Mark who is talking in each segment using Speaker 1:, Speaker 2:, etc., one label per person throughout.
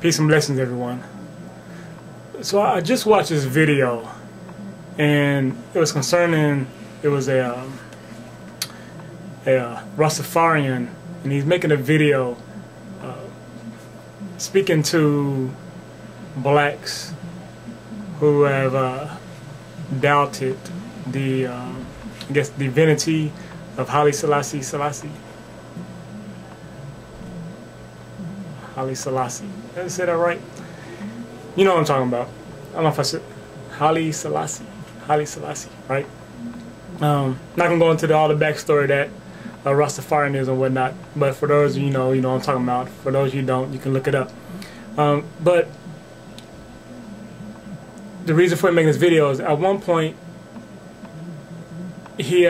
Speaker 1: Peace and blessings, everyone. So I just watched this video, and it was concerning. It was a Rastafarian, and he's making a video speaking to blacks who have doubted the, I guess, divinity of Haile Selassie. Haile Selassie. Did I say that right? You know what I'm talking about. I don't know if I said Haile Selassie, right? Not gonna go into all the backstory of that Rastafarianism and whatnot, but for those you know what I'm talking about. For those you don't, you can look it up. But the reason for making this video is at one point he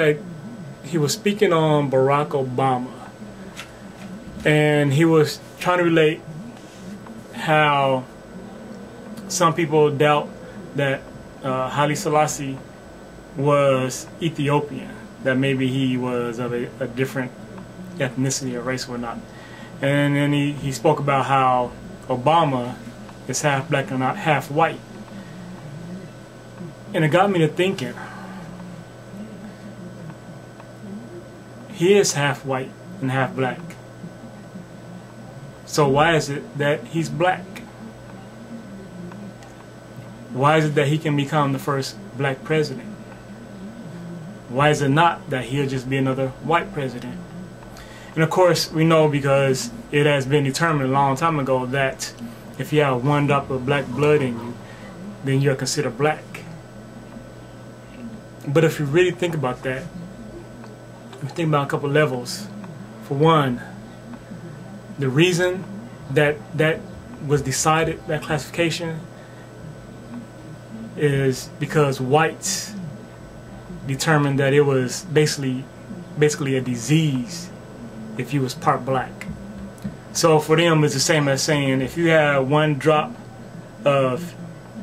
Speaker 1: was speaking on Barack Obama, and he was trying to relate how some people doubt that Haile Selassie was Ethiopian, that maybe he was of a different ethnicity or race or whatnot. And then he spoke about how Obama is half black and not half white. And it got me to thinking, he is half white and half black. So why is it that he's black? Why is it that he can become the first black president? Why is it not that he'll just be another white president? And of course, we know, because it has been determined a long time ago, that if you have one drop of black blood in you, then you're considered black. But if you really think about that, you think about a couple levels. For one, the reason that was decided, that classification, is because whites determined that it was basically a disease if you was part black. So for them, it's the same as saying if you have one drop of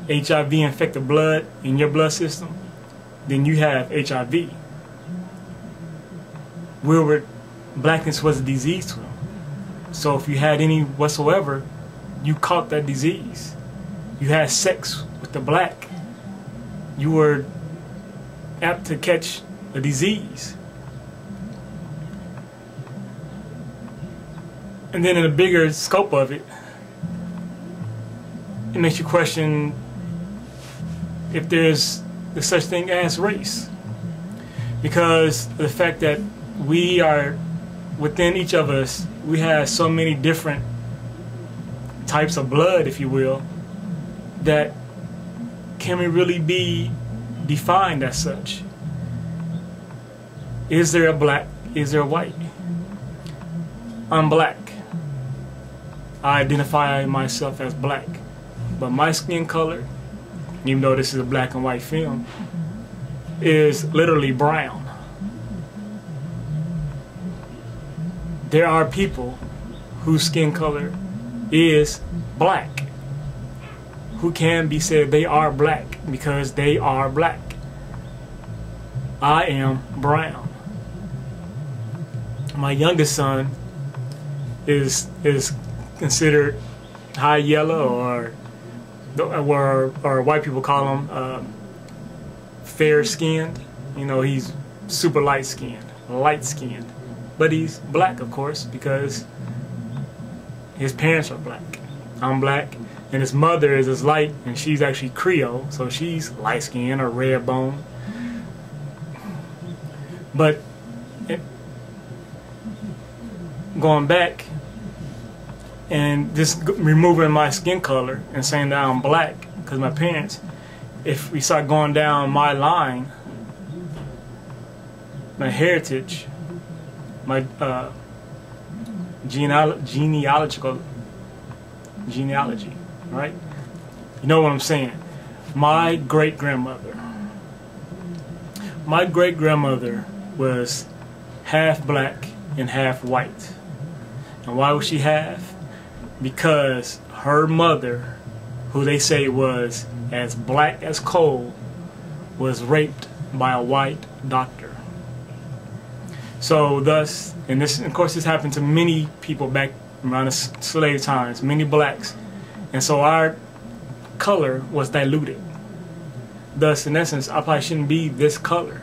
Speaker 1: HIV infected blood in your blood system, then you have HIV. Blackness was a disease to them. So if you had any whatsoever, you caught that disease. You had sex with the black, you were apt to catch a disease. And then in the bigger scope of it, it makes you question if there's such thing as race. Because the fact that we are, within each of us, we have so many different types of blood, if you will, that can we really be defined as such? Is there a black? Is there a white? I'm black. I identify myself as black. But my skin color, even though this is a black and white film, is literally brown. There are people whose skin color is black, who can be said they are black because they are black. I am brown. My youngest son is considered high yellow, or white people call him fair skinned. You know, he's super light skinned, but he's black, of course, because his parents are black. I'm black. And his mother is as light, and she's actually Creole, so she's light skinned or red bone. But going back and just removing my skin color and saying that I'm black because my parents, if we start going down my line, my heritage, my genealogy, right? You know what I'm saying? My great-grandmother was half black and half white. And why was she half? Because her mother, who they say was as black as coal, was raped by a white doctor. So thus, and this, of course, this happened to many people back around the slave times, many blacks And so our color was diluted. Thus, in essence, I probably shouldn't be this color.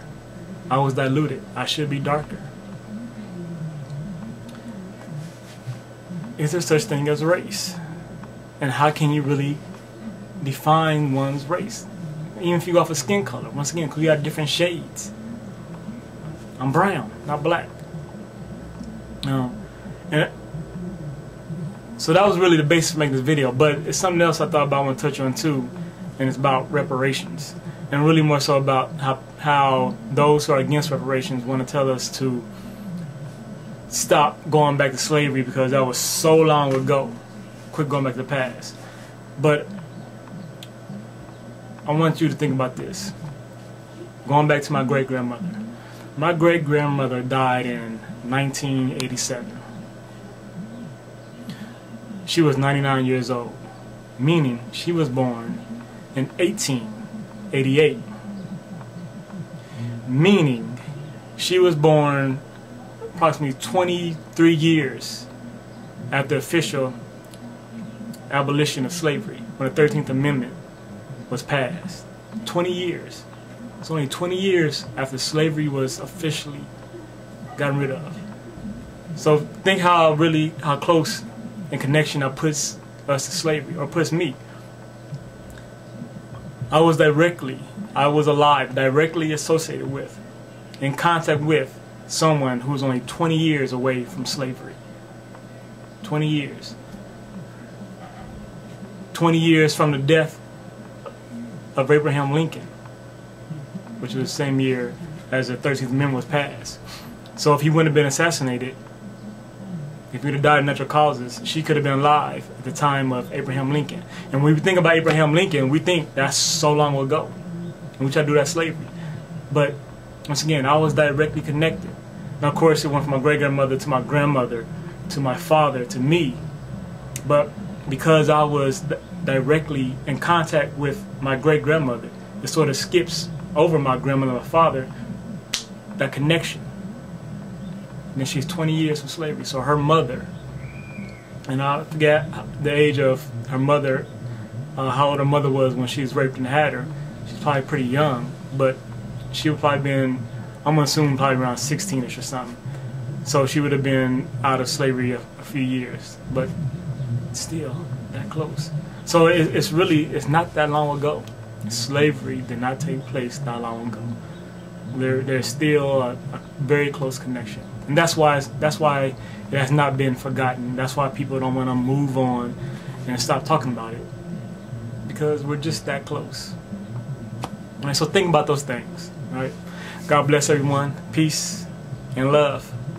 Speaker 1: I was diluted. I should be darker. Is there such thing as race? And how can you really define one's race? Even if you go off of skin color, once again, because we have different shades. I'm brown, not black. And so that was really the basis for making this video. But it's something else I thought about I want to touch on too, and it's about reparations. And really more so about how those who are against reparations want to tell us to stop going back to slavery because that was so long ago. Quit going back to the past. But I want you to think about this. Going back to my great-grandmother. My great-grandmother died in 1987. She was 99 years old, meaning she was born in 1888. Meaning she was born approximately 23 years after official abolition of slavery, when the 13th Amendment was passed. 20 years. It's only 20 years after slavery was officially gotten rid of. So think how close in connection that puts us to slavery, or puts me. I was alive, directly associated with, in contact with someone who was only 20 years away from slavery. 20 years. 20 years from the death of Abraham Lincoln, which was the same year as the 13th Amendment was passed. So if he wouldn't have been assassinated, if he would have died of natural causes, she could have been alive at the time of Abraham Lincoln. And when we think about Abraham Lincoln, we think that's so long ago. And we try to do that slavery. But once again, I was directly connected. Now, of course, it went from my great-grandmother to my grandmother, to my father, to me. But because I was directly in contact with my great-grandmother, it sort of skips over my grandmother and my father, that connection. And then she's 20 years from slavery. So her mother, and I forget the age of her mother, how old her mother was when she was raped and had her. She's probably pretty young, but she would probably been, I'm going to assume, probably around 16-ish or something. So she would have been out of slavery a few years, but still that close. So it's not that long ago. Slavery did not take place that long ago. There's still a very close connection. And that's why it has not been forgotten. That's why people don't want to move on and stop talking about it, because we're just that close. All right, so think about those things. All right, God bless everyone. Peace and love.